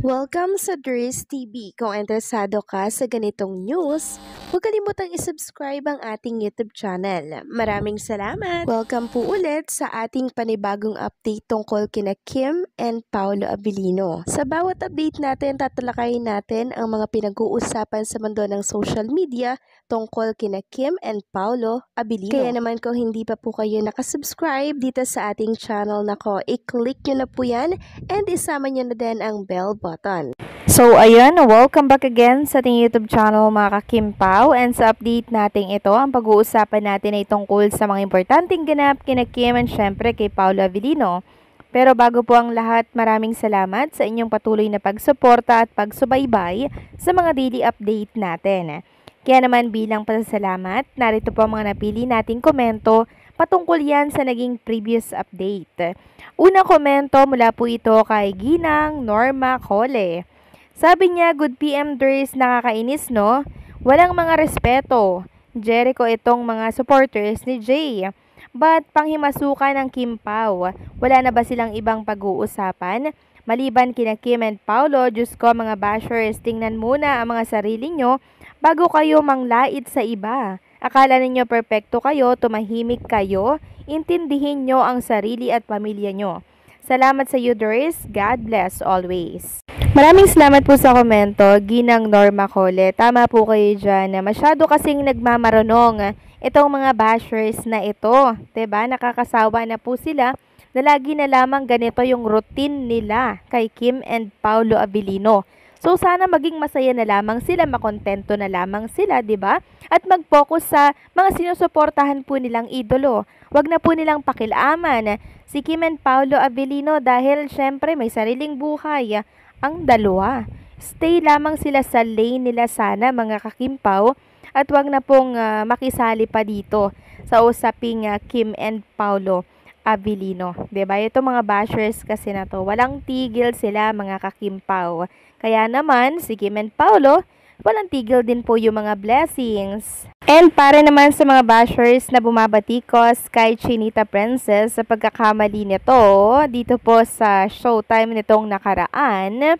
Welcome sa Dries TV. Kung interesado ka sa ganitong news, huwag kalimutang isubscribe ang ating YouTube channel. Maraming salamat! Welcome po ulit sa ating panibagong update tungkol kina Kim and Paolo Abilino. Sa bawat update natin, tatalakayin natin ang mga pinag-uusapan sa mundo ng social media tungkol kina Kim and Paolo Abilino. Kaya naman kung hindi pa po kayo nakasubscribe dito sa ating channel nako, i-click nyo na po yan and isama nyo na din ang bell button. So ayun, welcome back again sa ating YouTube channel mga ka-Kimpaw, and sa update natin ito, ang pag-uusapan natin ay tungkol sa mga importanteng ganap kina Kim and syempre kay Paolo Abilino. Pero bago po ang lahat, maraming salamat sa inyong patuloy na pagsuporta at pagsubaybay sa mga daily update natin. Kaya naman bilang pasasalamat, narito po ang mga napili nating komento patungkol yan sa naging previous update. Unang komento mula po ito kay Ginang Norma Cole. Sabi niya, good PM Dries, nakakainis no? Walang mga respeto. Jericho itong mga supporters ni Jay. But panghimasukan ng Kimpaw? Wala na ba silang ibang pag-uusapan? Maliban kina Kim and Paolo, Diyos ko mga bashers, tingnan muna ang mga sarili nyo bago kayo manglait sa iba. Akala ninyo perpekto kayo, tumahimik kayo, intindihin nyo ang sarili at pamilya nyo. Salamat sa you, Dries. God bless always. Maraming salamat po sa komento, Ginang Norma Cole. Tama po kayo dyan. Masyado kasing nagmamaranong itong mga bashers na ito. Diba? Nakakasawa na po sila na lagi na lamang ganito yung routine nila kay Kim and Paolo Abilino. So sana maging masaya na lamang sila, makontento na lamang sila, 'di ba? At mag-focus sa mga sinusuportahan po nilang idolo. Huwag na po nilang pakialaman si Kim and Paolo Abilino dahil syempre may sariling buhay ang dalawa. Stay lamang sila sa lane nila sana mga kakimpaw, at huwag na pong makisali pa dito sa usaping Kim and Paolo Abilino. 'Di ba? Ito mga bashers kasi na to, walang tigil sila mga kakimpaw. Kaya naman, si Kim and Paolo, walang tigil din po yung mga blessings. And para naman sa mga bashers na bumabatikos kay Chinita Princess sa pagkakamali nito, dito po sa showtime nitong nakaraan,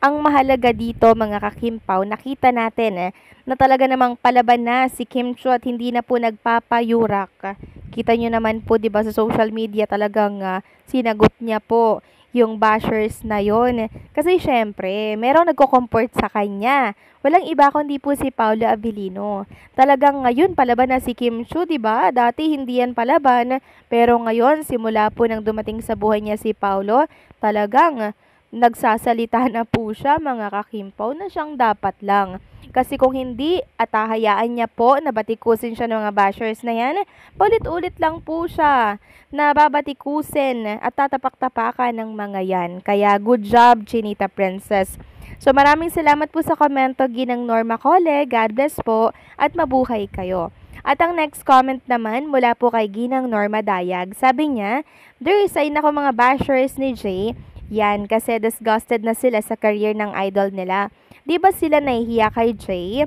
ang mahalaga dito mga kakimpaw, nakita natin na talaga namang palaban na si Kim Chiu at hindi na po nagpapayurak. Kita nyo naman po, diba, sa social media talagang sinagot niya po yung bashers na yon. Kasi syempre, merong nagko-comport sa kanya. Walang iba kundi po si Paolo Abilino. Talagang ngayon palaban na si Kim Chiu, 'di ba? Dati hindi yan palaban, pero ngayon simula po nang dumating sa buhay niya si Paolo, talagang nagsasalita na po siya mga kakimpaw na siyang dapat lang. Kasi kung hindi at hahayaan niya po na batikusin siya ng mga bashers na yan, paulit-ulit lang po siya na babatikusin at tatapak-tapakan ng mga yan. Kaya good job, Chinita Princess. So maraming salamat po sa komento, Ginang Norma Cole. God bless po at mabuhay kayo. At ang next comment naman mula po kay Ginang Norma Dayag. Sabi niya, there is ay nako mga bashers ni Jay. Yan, kasi disgusted na sila sa career ng idol nila. Di ba sila nahihiya kay Jay?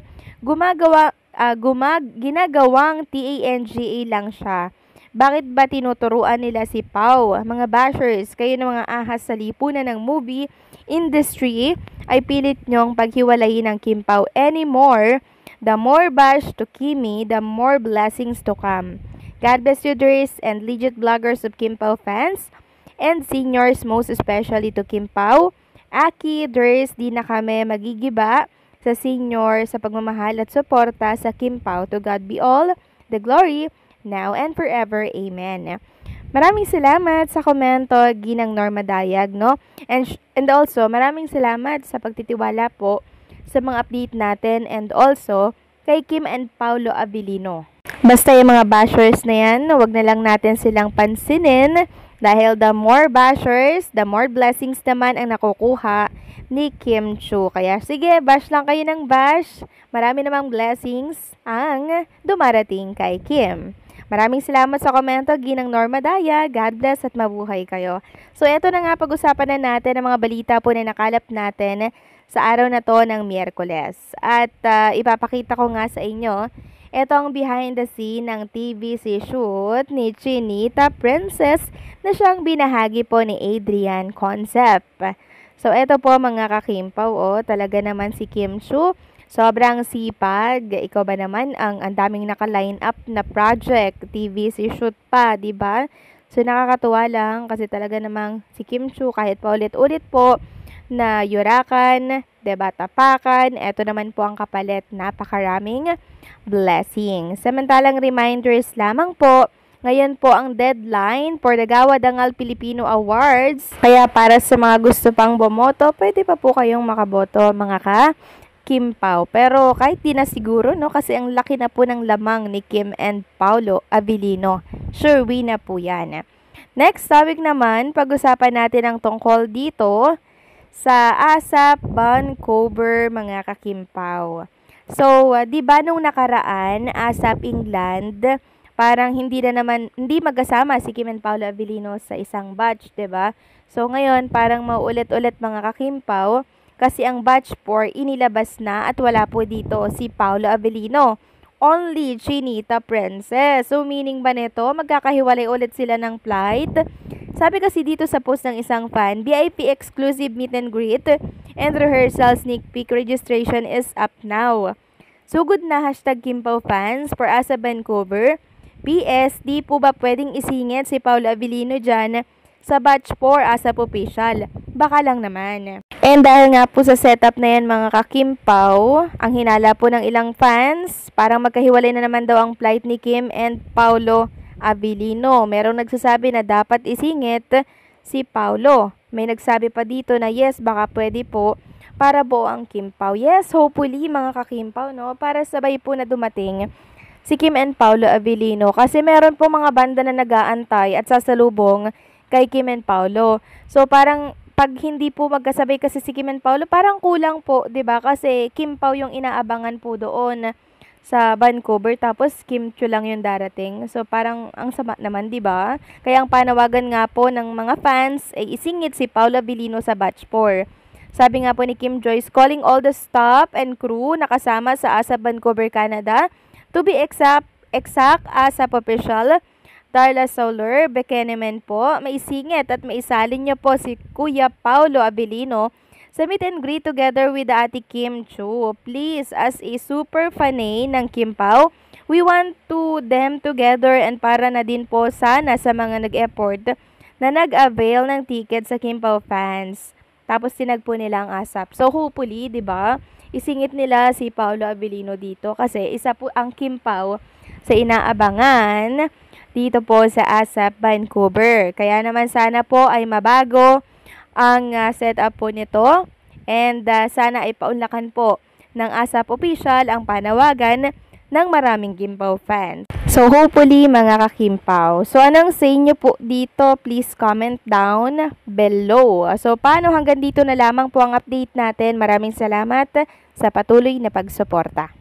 Ginagawang TANGA lang siya. Bakit ba tinuturuan nila si Pau? Mga bashers, kayo ng mga ahas sa lipunan ng movie industry ay pilit nyong paghiwalayin ng Kim Pau anymore. The more bash to Kimi, the more blessings to come. God bless you, Dries, and legit bloggers of Kim Pau fans and seniors, most especially to Kim Pau. Aki, Dries, di na kami magigiba sa senior sa pagmamahal at suporta sa Kim Pau. To God be all the glory, now and forever. Amen. Maraming salamat sa komento, Ginang Norma Dayag, no? And also, maraming salamat sa pagtitiwala po sa mga update natin and also kay Kim and Paolo Abilino. Basta yung mga bashers na yan, wag na lang natin silang pansinin dahil the more bashers, the more blessings naman ang nakukuha ni Kim Chiu. Kaya sige, bash lang kayo ng bash. Marami namang blessings ang dumarating kay Kim. Maraming salamat sa komento, Ginang Norma Daya. God bless at mabuhay kayo. So eto na nga, pag-usapan na natin ang mga balita po na nakalap natin sa araw na to ng Miyerkules. At ipapakita ko nga sa inyo ito ang behind the scene ng TVC shoot ni Chinita Princess na siyang binahagi po ni Adrian Concept. So, eto po mga kakimpaw, talaga naman si Kim Chiu. Sobrang sipag. Ikaw ba naman ang daming naka-line up na project, TVC shoot pa, 'di ba? So nakakatuwa lang kasi talaga namang si Kim Chiu kahit pa ulit-ulit po na yurakan, 'di ba, tapakan, eto naman po ang kapalit, napakaraming blessing. Samantalang reminders lamang po, ngayon po ang deadline for the Gawa Dangal Filipino Awards. Kaya para sa mga gusto pang bumoto, pwede pa po kayong makaboto mga Kimpaw. Pero kahit di na siguro, no? Kasi ang laki na po ng lamang ni Kim and Paulo Abilino. Sure win na po yan. Next topic naman, pag-usapan natin ang tungkol dito sa ASAP Vancouver mga kakimpaw. So, di ba nung nakaraan, ASAP England, parang hindi magkasama si Kim and Paulo Abilino sa isang batch, 'di ba? So ngayon parang mauulit-ulit mga kakimpaw kasi ang batch 4 inilabas na at wala po dito si Paulo Abilino. Only Chinita Princess. So meaning ba nito magkakahiwalay ulit sila ng flight? Sabi kasi dito sa post ng isang fan, VIP exclusive meet and greet and rehearsal sneak peek registration is up now. So good na #Kimpaw fans for ASAP Vancouver. PS, di po ba pwedeng isingit si Paulo Abilino dyan sa batch 4 ASAP official? Baka lang naman. And dahil nga po sa setup na yan mga kakimpaw, ang hinala po ng ilang fans, parang magkahiwalay na naman daw ang flight ni Kim and Paulo Abilino. Merong nagsasabi na dapat isingit si Paulo. May nagsabi pa dito na yes, baka pwede po para buo ang Kimpaw. Yes, hopefully mga kakimpaw, no? Para sabay po na dumating si Kim and Paulo Abilino. Kasi meron po mga banda na nag-aantay at sasalubong kay Kim and Paulo. So parang pag hindi po magkasabay kasi si Kim and Paulo, parang kulang po, 'di ba? Kasi Kim Pao yung inaabangan po doon sa Vancouver tapos Kim Chiu lang yung darating. So parang ang sama naman, 'di ba? Kaya ang panawagan nga po ng mga fans ay isingit si Paulo Abilino sa batch 4. Sabi nga po ni Kim Joyce, calling all the staff and crew na kasama sa ASAP Vancouver, Canada, to be exact ASAP official Darla Soler, Bekenemen po, maisingit at maisalin niyo po si Kuya Paulo Abilino sa meet and greet together with Ate Kim Chiu. Please, as a super fanay ng Kim Pao, we want to them together and para na din po sana sa mga nag-effort na nag-avail ng ticket sa Kim Pao fans. Tapos tinagpo nila ang ASAP. So hopefully, 'di ba? Isingit nila si Paulo Abilino dito kasi isa po ang Kim Pao sa inaabangan dito po sa ASAP Vancouver. Kaya naman sana po ay mabago ang setup po nito and sana ay paunlakan po ng ASAP official ang panawagan ng maraming Kimpaw fans. So hopefully mga kakimpaw. So anong say nyo po dito? Please comment down below. So paano hanggang dito na lamang po ang update natin. Maraming salamat sa patuloy na pagsuporta.